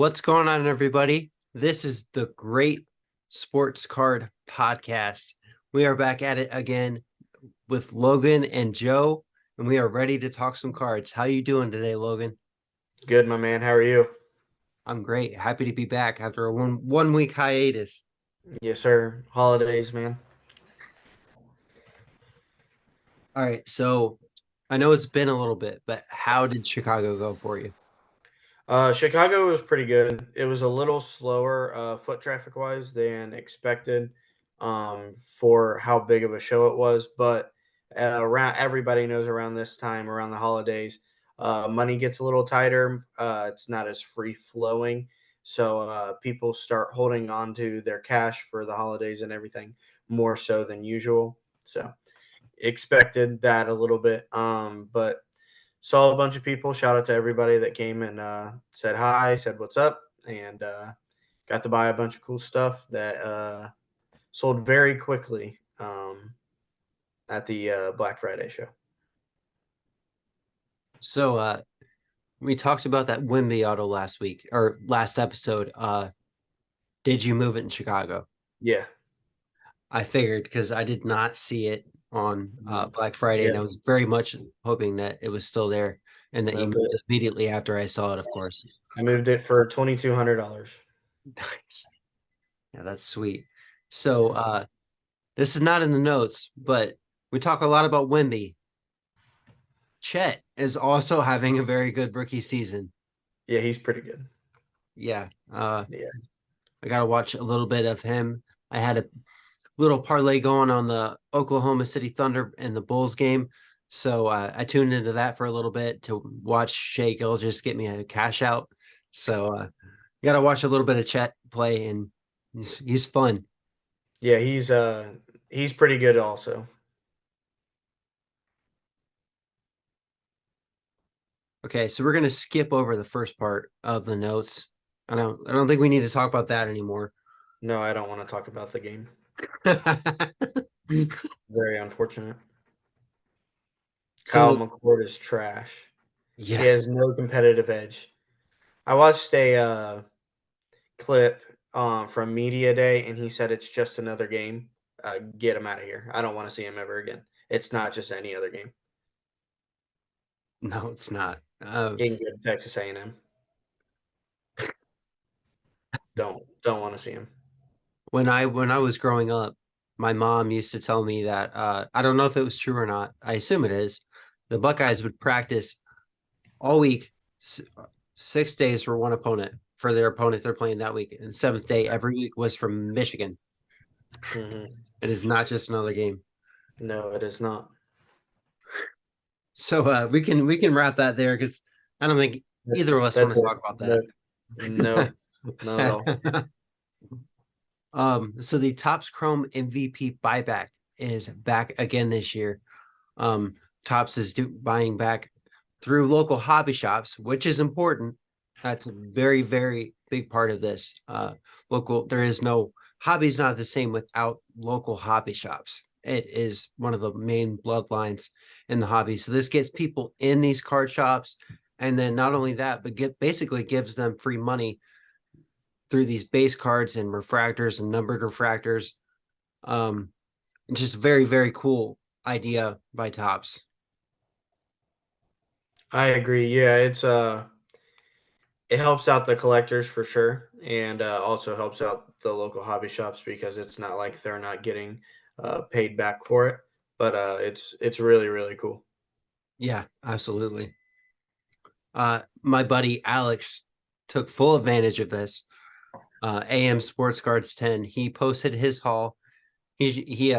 What's going on, everybody? This is the Great Sports Card Podcast. We are back at it again with Logan and Joe, and we are ready to talk some cards. How you doing today, Logan? Good, my man. How are you? I'm great. Happy to be back after a one week hiatus. Yes, sir. Holidays, man. All right, so I know it's been a little bit, but how did Chicago go for you? Chicago was pretty good. It was a little slower foot traffic wise than expected for how big of a show it was. But around everybody knows around this time, around the holidays, money gets a little tighter. It's not as free flowing. So people start holding on to their cash for the holidays and everything more so than usual. So expected that a little bit. But saw a bunch of people. Shout out to everybody that came and said hi, said what's up, and got to buy a bunch of cool stuff that sold very quickly at the Black Friday show. So we talked about that Wimby auto last week or last episode. Did you move it in Chicago? Yeah. I figured because I did not see it on Mhm. Black Friday, and Yeah. I was very much hoping that it was still there and that you Nope. moved it immediately after I saw it, of course. I moved it for $2,200. Nice. Yeah, that's sweet. So Yeah. this is not in the notes, but we talk a lot about Wimby. Chet is also having a very good rookie season. Yeah, he's pretty good. Yeah. Yeah. I got to watch a little bit of him. I had a little parlay going on the Oklahoma City Thunder and the Bulls game. So I tuned into that for a little bit to watch Shea Gilgeous get me a cash out. So got to watch a little bit of Chet play, and he's fun. Yeah, he's pretty good also. Okay, so we're gonna skip over the first part of the notes. I don't think we need to talk about that anymore. No, I don't want to talk about the game. Very unfortunate. Kyle So McCord is trash. He yeah, has no competitive edge. I watched a clip from media day, and he said it's just another game. Get him out of here. I don't want to see him ever again. It's not just any other game. no, it's not. He can go to Texas A&M. Don't want to see him. When I was growing up, my mom used to tell me that I don't know if it was true or not. I assume it is. The Buckeyes would practice all week, 6 days for one opponent for their opponent they're playing that week, and seventh day every week was from Michigan. Hmm. It is not just another game. No, it is not. So we can wrap that there because I don't think either of us want That's to it. talk about No, no, not at all. that. So the Topps Chrome MVP buyback is back again this year. Topps is buying back through local hobby shops, which is important. That's a very, very big part of this. There is no hobby's not the same without local hobby shops. It is one of the main bloodlines in the hobby. So this gets people in these card shops, and then not only that, but basically gives them free money through these base cards and refractors and numbered refractors. Um, just very, very cool idea by Topps. I agree. Yeah, it helps out the collectors for sure, and also helps out the local hobby shops because it's not like they're not getting paid back for it. But it's really really cool. Yeah, absolutely. My buddy Alex took full advantage of this. AM Sports Cards 10. He posted his haul. He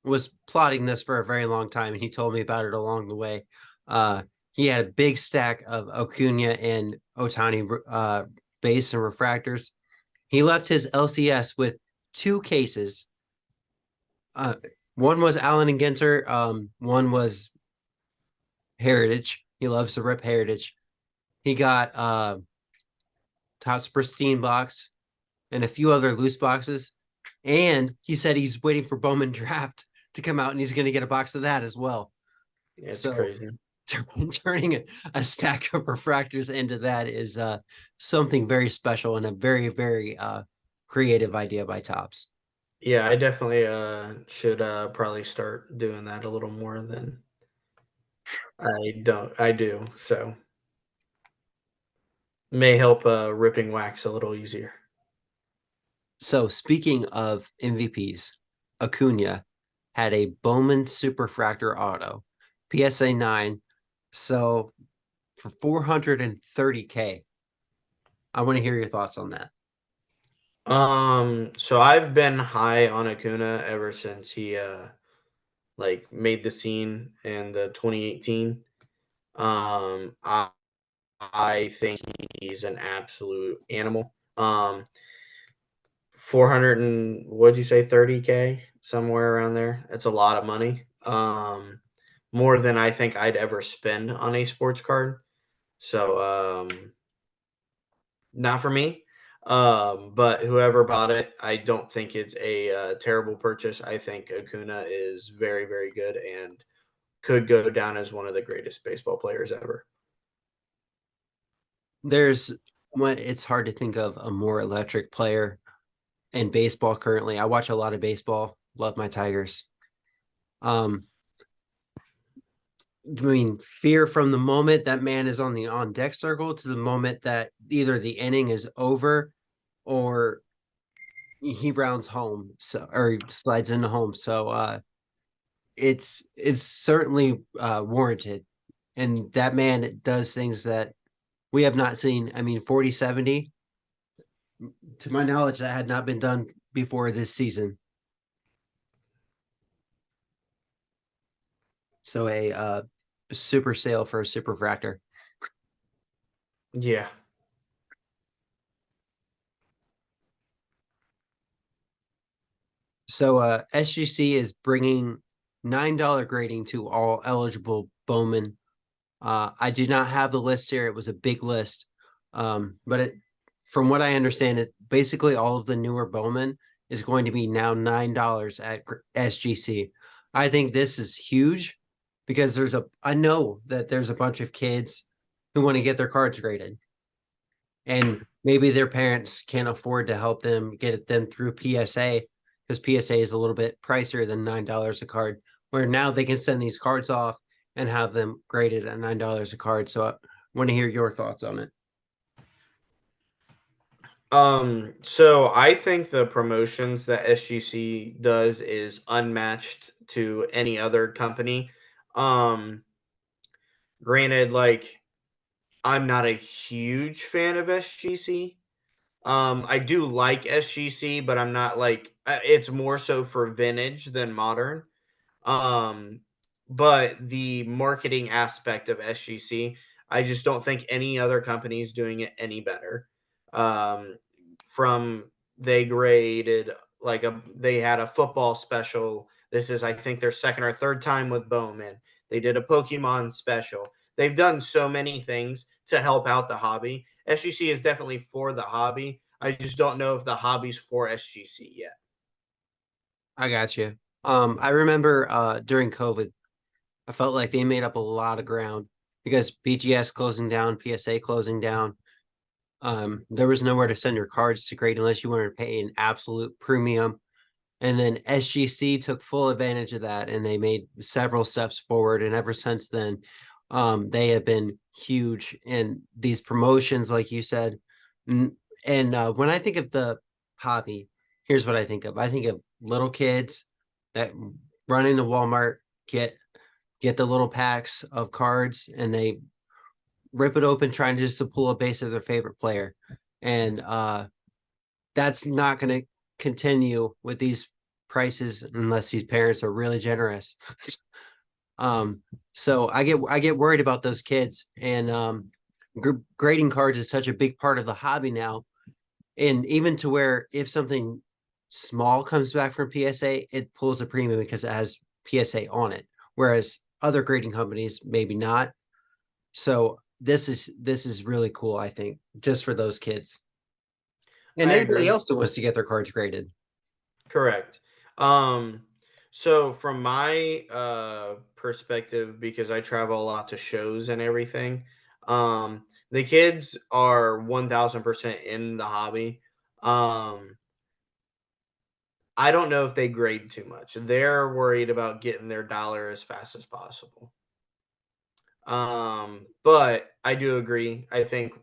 was plotting this for a very long time, and he told me about it along the way. He had a big stack of Acuna and Otani base and refractors. He left his LCS with two cases. Uh, one was Allen and Ginter. One was Heritage. He loves to rip Heritage. He got Topps Pristine box and a few other loose boxes. And he said he's waiting for Bowman Draft to come out, and he's going to get a box of that as well. It's So crazy. turning a stack of refractors into that is something very special and a very, very creative idea by Topps. Yeah, I definitely should probably start doing that a little more than I do. So may help ripping wax a little easier. So speaking of MVPs, Acuna had a Bowman Superfractor Auto, PSA 9. So for 430K, I want to hear your thoughts on that. So I've been high on Acuna ever since he like made the scene in the 2018. Um, I I think he's an absolute animal. 400 and what'd you say, 30K, somewhere around there. That's a lot of money. More than I think I'd ever spend on a sports card. So not for me. But whoever bought it, I don't think it's a terrible purchase. I think Acuna is very, very good and could go down as one of the greatest baseball players ever. There's when it's hard to think of a more electric player in baseball currently. I watch a lot of baseball, love my Tigers. Um, I mean, fear from the moment that man is on the on deck circle to the moment that either the inning is over or he rounds home, so or slides into home. So it's certainly warranted. And that man does things that we have not seen. I mean, 40-70, to my knowledge, that had not been done before this season. So a super sale for a super fractor. Yeah. So SGC is bringing $9 grading to all eligible Bowman. I do not have the list here. It was a big list. But from what I understand, it basically all of the newer Bowman is going to be now $9 at SGC. I think this is huge because I know that there's a bunch of kids who want to get their cards graded. And maybe their parents can't afford to help them get them through PSA because PSA is a little bit pricier than $9 a card. Where now they can send these cards off and have them graded at $9 a card. So I want to hear your thoughts on it. So I think the promotions that SGC does is unmatched to any other company. Um, Granted, like I'm not a huge fan of SGC. I do like SGC, but I'm not like it's more so for vintage than modern. Um, but the marketing aspect of SGC, I just don't think any other company is doing it any better. Um, from they graded they had a football special. This is I think their second or third time with Bowman. They did a Pokemon special. They've done so many things to help out the hobby. SGC is definitely for the hobby. I just don't know if the hobby's for SGC yet. I got you. I remember during COVID, I felt like they made up a lot of ground because BGS closing down, PSA closing down. There was nowhere to send your cards to grade unless you wanted to pay an absolute premium. And then SGC took full advantage of that and they made several steps forward. And ever since then, they have been huge in these promotions, like you said. And when I think of the hobby, here's what I think of. I think of little kids that run into Walmart, get the little packs of cards, and they rip it open trying just to pull a base of their favorite player. And that's not going to continue with these prices unless these parents are really generous. So I get worried about those kids, and grading cards is such a big part of the hobby now, and even to where if something small comes back from PSA, it pulls a premium because it has PSA on it, whereas other grading companies maybe not. So this is really cool, I think, just for those kids and I anybody agree. else who wants to get their cards graded. Correct. Um, So from my perspective, because I travel a lot to shows and everything, the kids are 1000% in the hobby. Um, I don't know if they grade too much. They're worried about getting their dollar as fast as possible. But I do agree. I think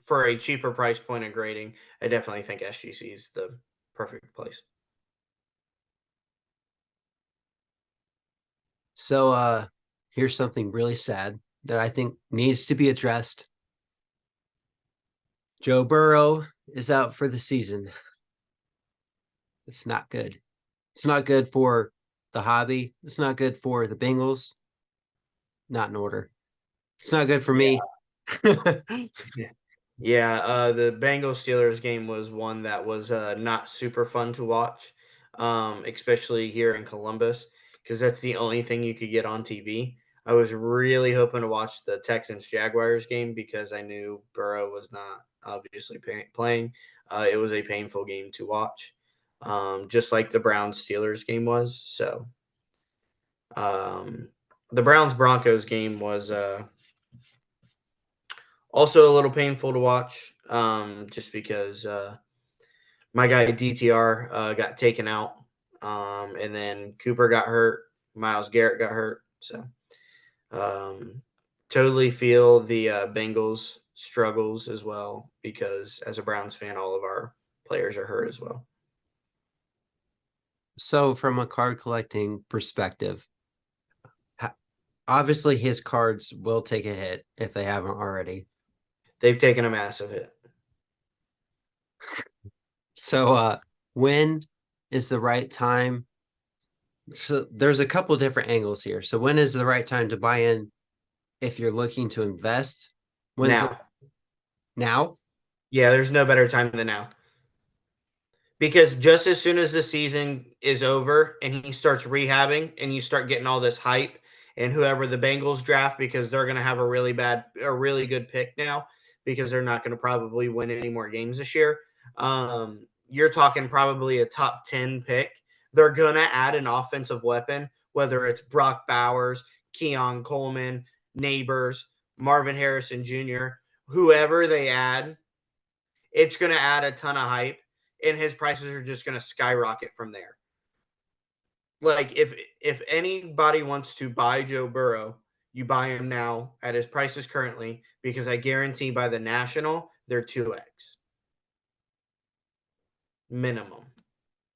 for a cheaper price point of grading, I definitely think SGC is the perfect place. So here's something really sad that I think needs to be addressed. Joe Burrow is out for the season. It's not good. It's not good for the hobby. It's not good for the Bengals. Not in order. It's not good for Yeah. me. Yeah, the Bengals Steelers game was one that was not super fun to watch, especially here in Columbus, because that's the only thing you could get on TV. I was really hoping to watch the Texans Jaguars game because I knew Burrow was not obviously playing. It was a painful game to watch, just like the Browns Steelers game was. So um, the Browns Broncos game was also a little painful to watch, just because my guy DTR got taken out, and then Cooper got hurt, Miles Garrett got hurt. So um, totally feel the Bengals struggles as well because as a Browns fan, all of our players are hurt as well. So, from a card collecting perspective, obviously his cards will take a hit if they haven't already. They've taken a massive hit. So, when is the right time? So, there's a couple different angles here. So, when is the right time to buy in if you're looking to invest? When's the Now, now? yeah, there's no better time than now. Because just as soon as the season is over and he starts rehabbing and you start getting all this hype and whoever the Bengals draft because they're going to have a really good pick now because they're not going to probably win any more games this year. You're talking probably a top 10 pick. They're going to add an offensive weapon, whether it's Brock Bowers, Keon Coleman, Neighbors, Marvin Harrison Jr., whoever they add, it's going to add a ton of hype and his prices are just going to skyrocket from there. Like if anybody wants to buy Joe Burrow, you buy him now at his prices currently because I guarantee by the national they're 2x minimum.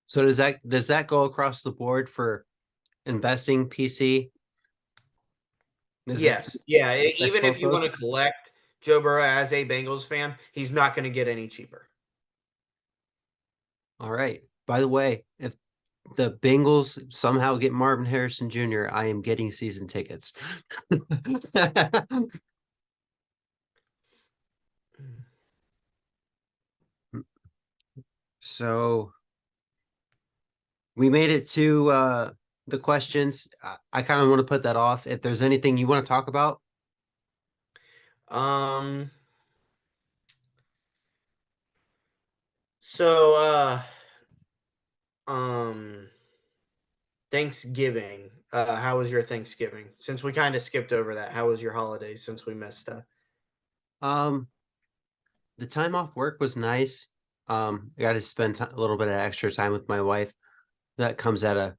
So does that go across the board for investing PC? Does it Yes, yeah. affects Even if both you want those? to collect Joe Burrow as a Bengals fan, he's not going to get any cheaper. All right. By the way, if the Bengals somehow get Marvin Harrison Jr., I am getting season tickets. So we made it to the questions. I kind of want to put that off. If there's anything you want to talk about, Um. So. Um. Thanksgiving. How was your Thanksgiving? Since we kind of skipped over that, how was your holidays since we missed? um, the time off work was nice. I got to spend a little bit of extra time with my wife. That comes at a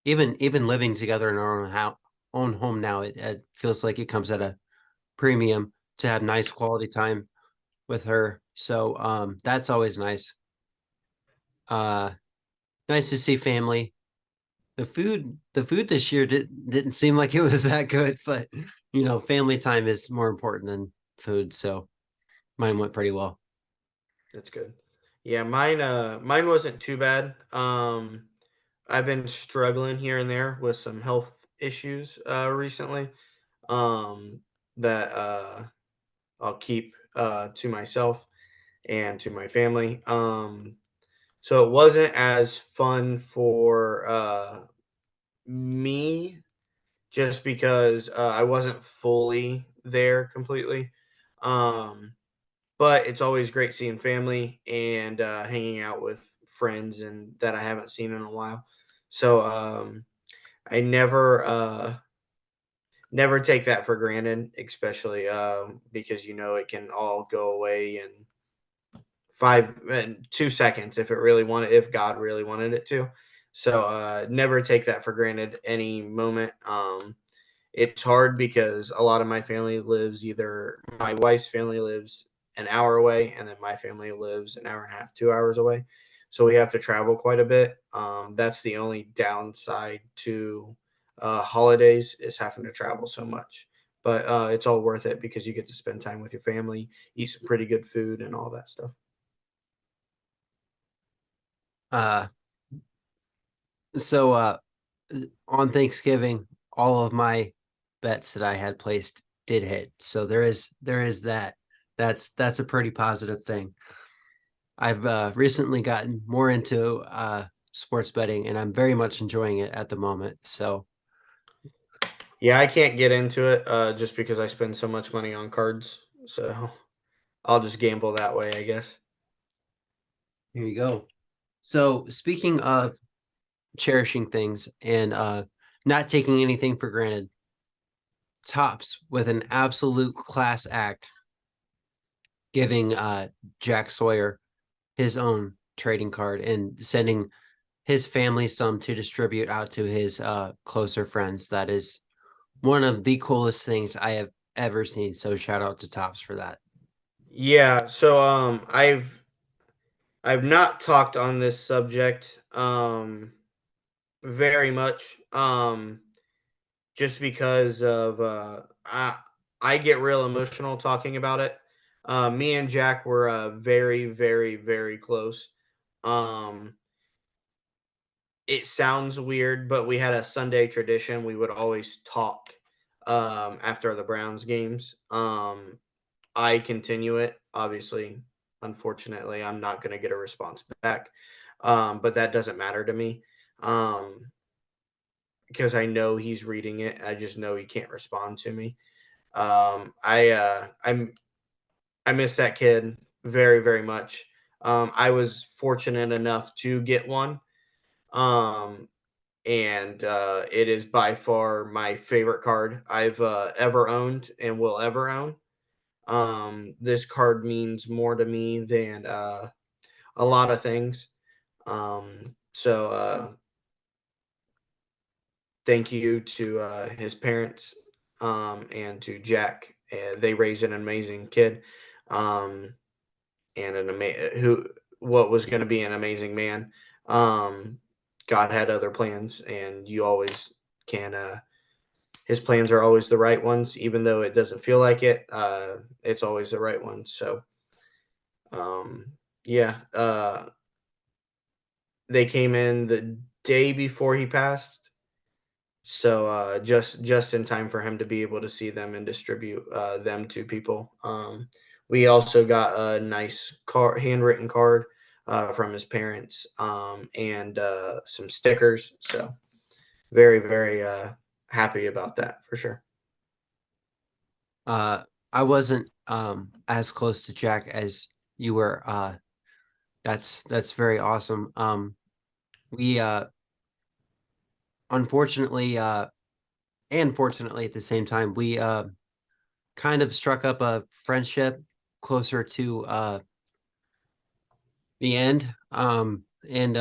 even living together in our own home now. It feels like it comes at a premium to have nice quality time with her. So that's always nice. Uh, nice to see family. The food this year didn't seem like it was that good, but family time is more important than food, so mine went pretty well. That's good. Yeah, mine wasn't too bad. I've been struggling here and there with some health issues recently. Um that I'll keep to myself and to my family. So it wasn't as fun for me just because I wasn't fully there completely. Um But it's always great seeing family and hanging out with friends and that I haven't seen in a while. So I never take that for granted, especially because it can all go away in 2 seconds if God really wanted it to. So never take that for granted any moment. It's hard because a lot of my family lives either my wife's family lives an hour away, and then my family lives an hour and a half, 2 hours away. So we have to travel quite a bit. That's the only downside to holidays is having to travel so much. But it's all worth it because you get to spend time with your family, eat some pretty good food, and all that stuff. Uh, so on Thanksgiving, all of my bets that I had placed did hit. So there is that. That's a pretty positive thing. I've recently gotten more into sports betting, and I'm very much enjoying it at the moment. So Yeah, I can't get into it just because I spend so much money on cards. So I'll just gamble that way, I guess. here you go. So speaking of cherishing things and not taking anything for granted, Tops with an absolute class act, giving Jack Sawyer his own trading card and sending his family some to distribute out to his closer friends. That is one of the coolest things I have ever seen. So shout out to Tops for that. Yeah, so I've not talked on this subject very much just because of I get real emotional talking about it. Me and Jack were very very close. Um it sounds weird, but we had a Sunday tradition. We would always talk after the Browns games. I continue it. Obviously, unfortunately, I'm not going to get a response back, but that doesn't matter to me because I know he's reading it. I just know he can't respond to me. I miss that kid very much. I was fortunate enough to get one. Um, and it is by far my favorite card I've ever owned and will ever own. This card means more to me than a lot of things. So thank you to his parents and to Jack. They raised an amazing kid um, and who what was going to be an amazing man. Um, God had other plans, and you always can. His plans are always the right ones, even though it doesn't feel like it. It's always the right one. So, um, yeah, they came in the day before he passed, so just in time for him to be able to see them and distribute them to people. We also got a nice handwritten card from his parents and some stickers. So very happy about that for sure. Uh, I wasn't as close to Jack as you were. That's very awesome. We unfortunately and fortunately at the same time, we kind of struck up a friendship closer to the end. And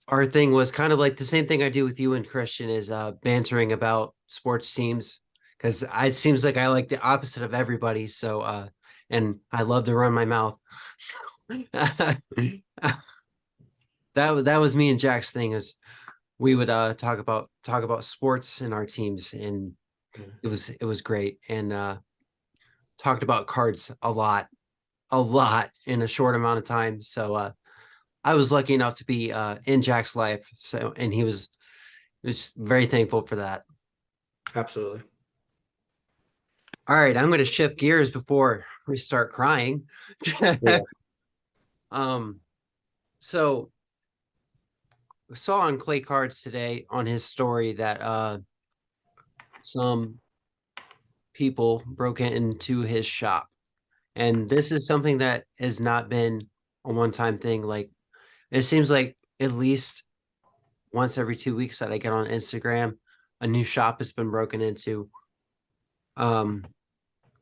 our thing was kind of like the same thing I do with you and Christian is bantering about sports teams because it seems like I like the opposite of everybody. So and I love to run my mouth. That was me and Jack's thing is we would talk about sports and our teams and Mm. it was great and talked about cards a lot in a short amount of time. So I was lucky enough to be in Jack's life. So and he was very thankful for that. Absolutely. All right, I'm going to shift gears before we start crying. Yeah. um, so saw on Clay Cards today on his story that some people broke into his shop, and this is something that has not been a one-time thing. Like it seems like at least once every 2 weeks that I get on Instagram. A new shop has been broken into. Um,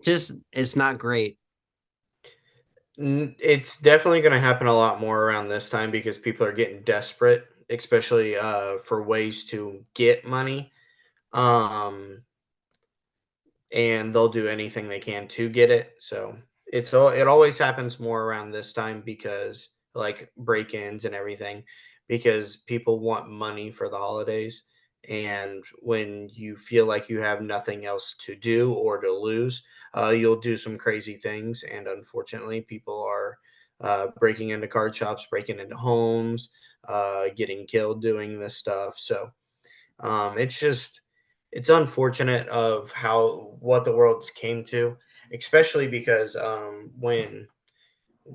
just it's not great. It's definitely going to happen a lot more around this time because people are getting desperate, especially for ways to get money. Um, and they'll do anything they can to get it. So it always happens more around this time because like break-ins and everything because people want money for the holidays. And when you feel like you have nothing else to do or to lose, you'll do some crazy things. And unfortunately, people are breaking into card shops, breaking into homes, getting killed doing this stuff. So it's just it's unfortunate of how what the world's came to, especially because when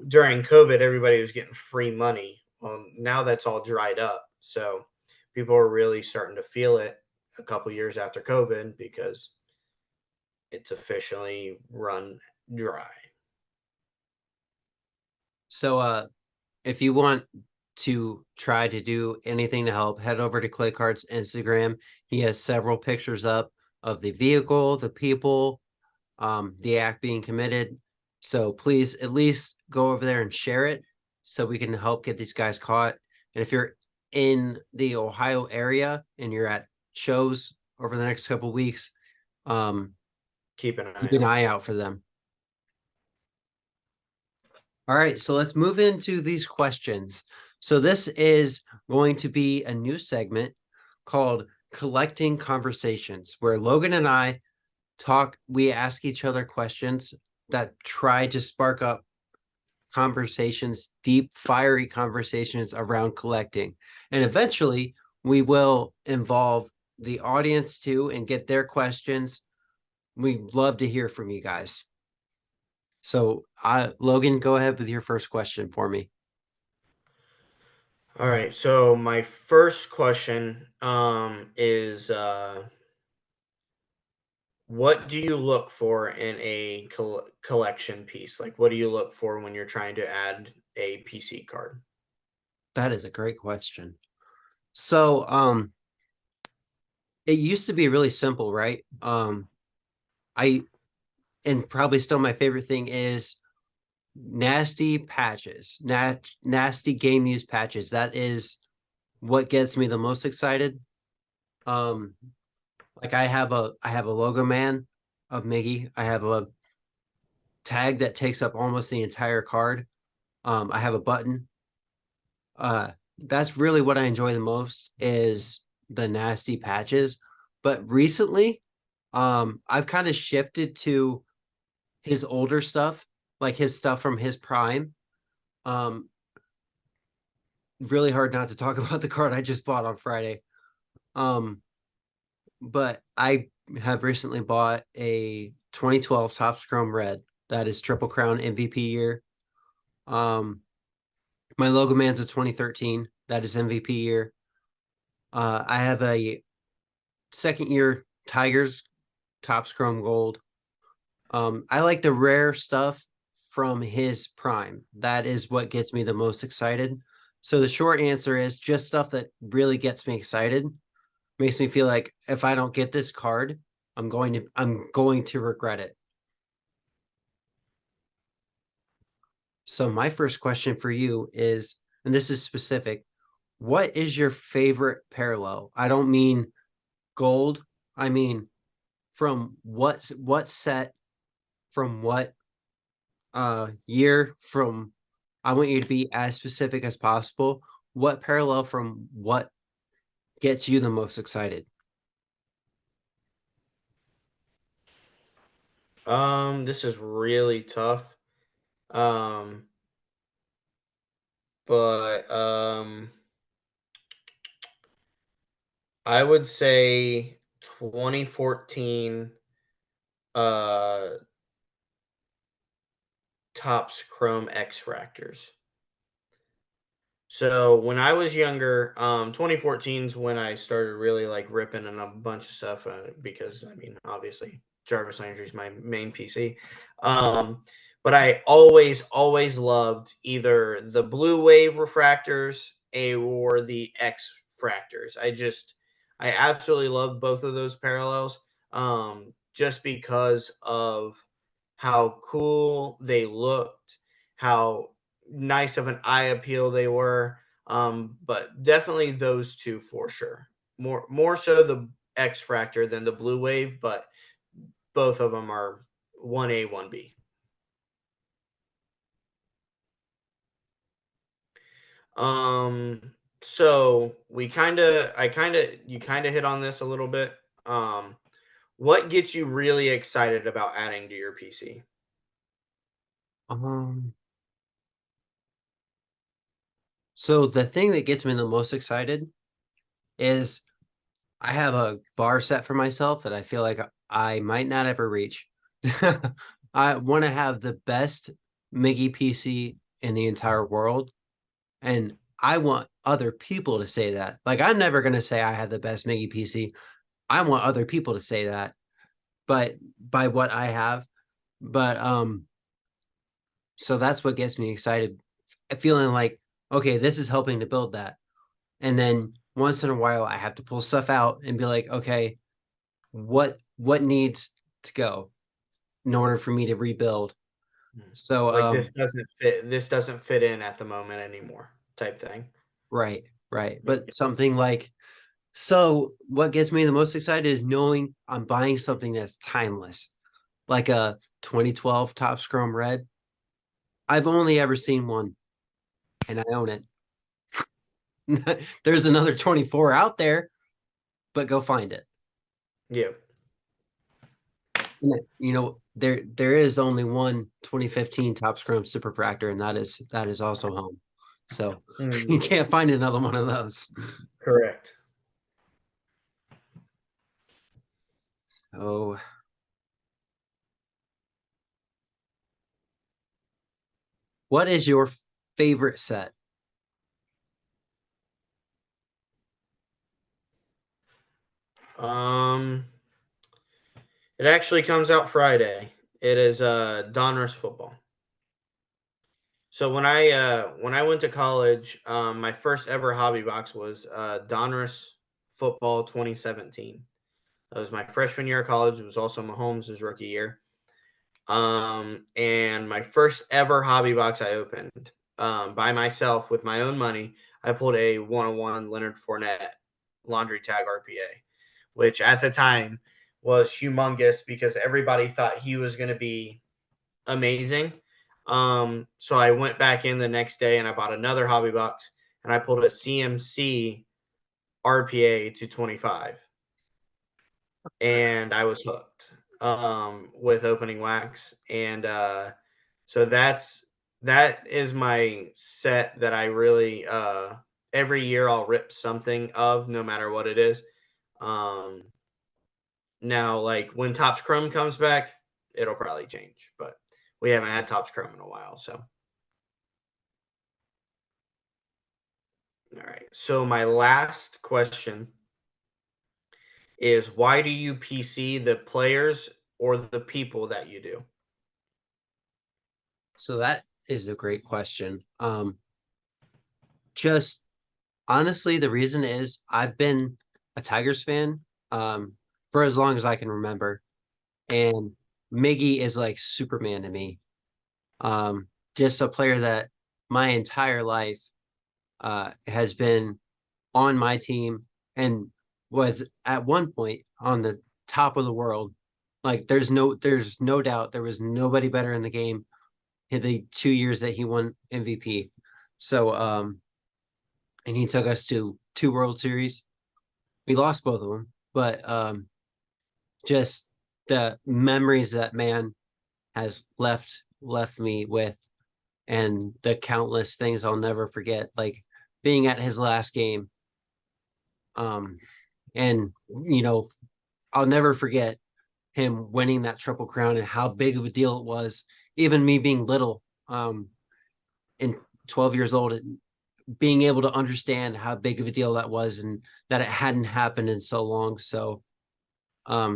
during COVID everybody was getting free money. Well, now that's all dried up, so people are really starting to feel it a couple years after COVID because it's officially run dry. So if you want to try to do anything to help, head over to Clay Cart's Instagram. He has several pictures up of the vehicle, the people, the act being committed. So please at least go over there and share it so we can help get these guys caught. And if you're in the Ohio area and you're at shows over the next couple weeks, um, Keep an keep eye an out. eye out for them. All right, so let's move into these questions. So this is going to be a new segment called Collecting Conversations, where Logan and I we ask each other questions that try to spark up conversations, deep, fiery conversations around collecting. And eventually we will involve the audience too and get their questions. We'd love to hear from you guys. So, Logan, go ahead with your first question for me. All right, so my first question is what do you look for in a collection piece? Like, what do you look for when you're trying to add a PC card? That is a great question. So, it used to be really simple, right? I and probably still my favorite thing is nasty patches, nasty game use patches. That is what gets me the most excited. Um, like I have a logo man of Miggy. I have a tag that takes up almost the entire card. I have a button. That's really what I enjoy the most is the nasty patches. But recently, I've kind of shifted to his older stuff, like his stuff from his prime. Um, really hard not to talk about the card I just bought on Friday. Um, but I have recently bought a 2012 Topps Chrome Red that is Triple Crown MVP year. Um, my Logo Man's a 2013 that is MVP year. I have a second year Tigers Topps Chrome Gold. I like the rare stuff from his prime. That is what gets me the most excited. So the short answer is just stuff that really gets me excited. Makes me feel like if I don't get this card, I'm going to regret it. So my first question for you is, and this is specific, what is your favorite parallel? I don't mean gold. I mean from what set, from what year, from I want you to be as specific as possible. What parallel from what gets you the most excited? This is really tough. Um, but I would say 2014 uh Topps Chrome X Fractors. So when I was younger, 2014 is when I started really like ripping on a bunch of stuff because I mean, obviously Jarvis Landry is my main PC. But I always loved either the Blue Wave refractors or the X fractors. I absolutely love both of those parallels, just because of how cool they looked, how nice of an eye appeal they were. But definitely those two for sure. More so the X Fractor than the Blue Wave, but both of them are 1A, 1B. So you kind of hit on this a little bit. Um, what gets you really excited about adding to your PC? Um, so the thing that gets me the most excited is I have a bar set for myself that I feel like I might not ever reach. I want to have the best Miggy PC in the entire world, and I want other people to say that. Like, I'm never going to say I have the best Miggy PC. I want other people to say that, but by what I have. But so that's what gets me excited, feeling like, okay, this is helping to build that. And then once in a while, I have to pull stuff out and be like, okay, what needs to go in order for me to rebuild? Hmm. So Like this doesn't fit in at the moment anymore, type thing. right, right. But Okay. something like, so what gets me the most excited is knowing I'm buying something that's timeless, like a 2012 Topps Chrome Red. I've only ever seen one and I own it. There's another 24 out there, but go find it. Yeah. You know, there is only one 2015 Topps Chrome Superfractor, and that is also home. So you Mm, can't find another one of those. correct. Oh, what is your favorite set? Um, it actually comes out Friday. It is Donruss football. So when I went to college, my first ever hobby box was Donruss football 2017. That was my freshman year of college. It was also Mahomes' rookie year. And my first ever hobby box I opened by myself with my own money. I pulled a 101 Leonard Fournette laundry tag RPA, which at the time was humongous because everybody thought he was going to be amazing. So I went back in the next day and I bought another hobby box and I pulled a CMC RPA to 25 and I was hooked with opening wax. And so that is my set that I really every year I'll rip something of no matter what it is. Um, Now, like when Topps Chrome comes back, it'll probably change, but we haven't had Topps Chrome in a while. So, all right. So, my last question is why do you PC the players or the people that you do? So that is a great question. Just honestly, the reason is I've been a Tigers fan for as long as I can remember, and Miggy is like Superman to me. Just a player that my entire life has been on my team and was at one point on the top of the world. Like there's no doubt there was nobody better in the game in the 2 years that he won MVP. So and he took us to two World Series. We lost both of them, but just the memories that man has left me with and the countless things I'll never forget, like being at his last game. Um, and I'll never forget him winning that triple crown and how big of a deal it was. Even me being little, and 12 years old, and being able to understand how big of a deal that was and that it hadn't happened in so long. So,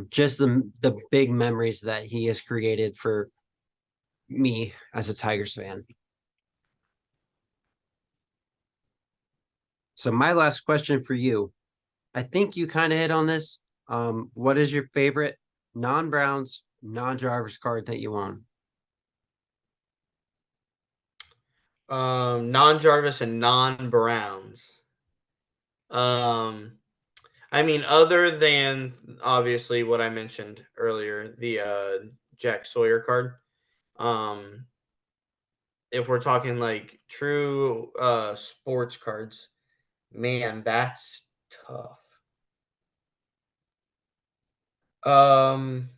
just the big memories that he has created for me as a Tigers fan. So my last question for you, I think you kind of hit on this. What is your favorite non-Browns, non-Jarvis card that you own? Non-Jarvis and non-Browns. Um, I mean, other than obviously what I mentioned earlier, the Jack Sawyer card. Um, if we're talking like true sports cards, man, that's tough. Um,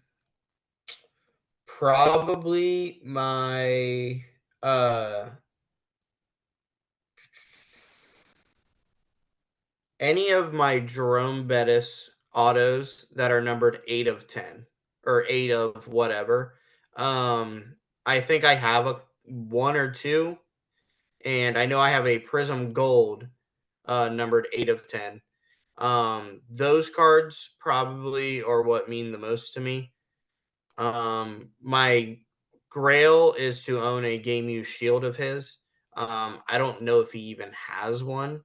Probably my any of my Jerome Bettis autos that are numbered 8 of 10 or 8 of whatever. I think I have a one or two, and I know I have a Prism Gold numbered 8 of 10. Those cards probably are what mean the most to me. My grail is to own a game use shield of his. I don't know if he even has one.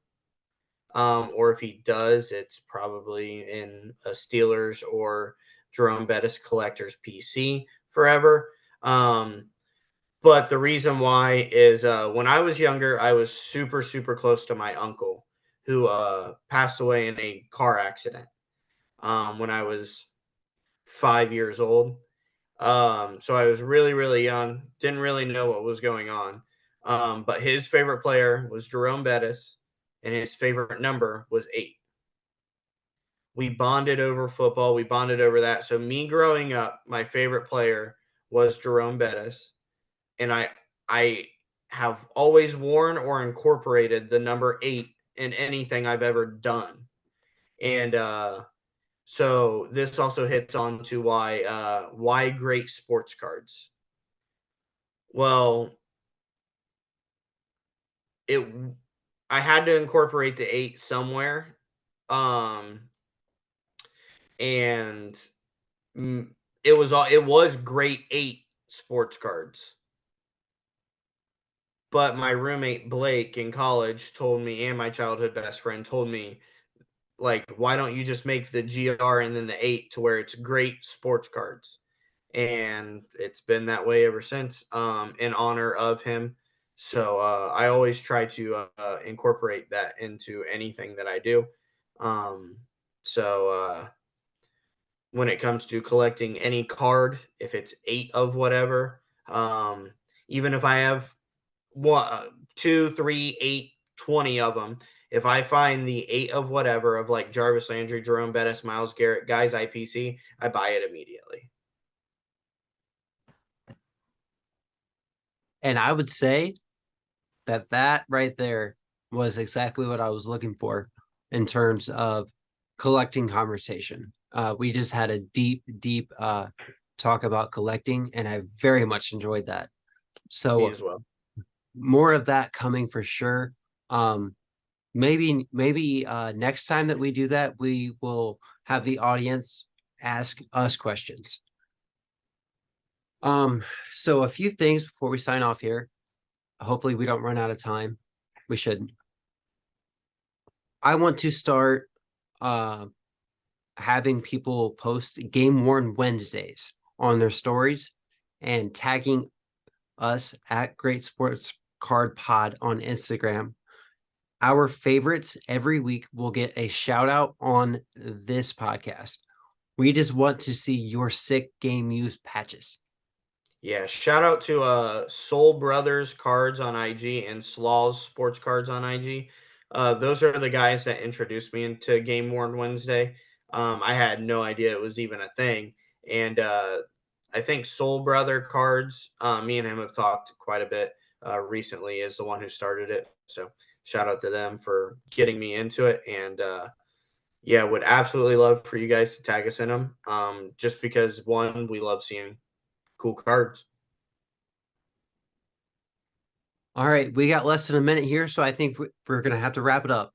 Or if he does, it's probably in a Steelers or Jerome Bettis collector's PC forever. But the reason why is when I was younger, I was super, super close to my uncle who passed away in a car accident when I was 5 years old. So I was really, really young, didn't really know what was going on. But his favorite player was Jerome Bettis, and his favorite number was 8. We bonded over football. We bonded over that. So me growing up, my favorite player was Jerome Bettis, and I have always worn or incorporated the number 8 in anything I've ever done. And so this also hits on to why great sports cards. Well, it I had to incorporate the 8 somewhere. Um and it was grade 8 sports cards. But my roommate Blake in college told me, and my childhood best friend told me, like, why don't you just make the GR and then the 8 to where it's great sports cards? And it's been that way ever since, in honor of him. So I always try to incorporate that into anything that I do. Um, so when it comes to collecting any card, if it's 8 of whatever, even if I have one, 2, 3, 8, 20 of them, if I find the 8 of whatever of like Jarvis Landry, Jerome Bettis, Miles Garrett, guys IPC, I buy it immediately. And I would say that right there was exactly what I was looking for in terms of collecting conversation. We just had a deep talk about collecting, and I very much enjoyed that. Me So as well. more of that coming for sure. Um, maybe next time that we do that, we will have the audience ask us questions. Um, so a few things before we sign off here. Hopefully we don't run out of time. We shouldn't. I want to start uh having people post game worn Wednesdays on their stories and tagging us at Great Sports Card Pod on Instagram. Our favorites every week will get a shout out on this podcast. We just want to see your sick game used patches. Yeah, shout out to Soul Brothers Cards on IG and Slaw's Sports Cards on IG. Those are the guys that introduced me into Game Worn Wednesday. I had no idea it was even a thing, and I think Soul Brother Cards. Me and him have talked quite a bit recently. Is the one who started it, so shout out to them for getting me into it. And yeah, would absolutely love for you guys to tag us in them. Just because one, we love seeing cool cards. All right, we got less than a minute here, so I think we're going to have to wrap it up.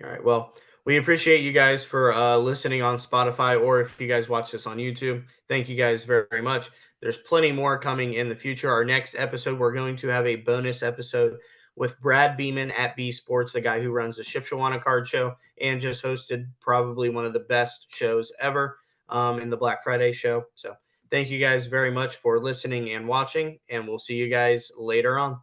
All right. Well, we appreciate you guys for listening on Spotify, or if you guys watch this on YouTube, thank you guys very, very much. There's plenty more coming in the future. Our next episode, we're going to have a bonus episode with Brad Beeman at B Sports, the guy who runs the Shipshawana Card Show and just hosted probably one of the best shows ever in the Black Friday show. So thank you guys very much for listening and watching, and we'll see you guys later on.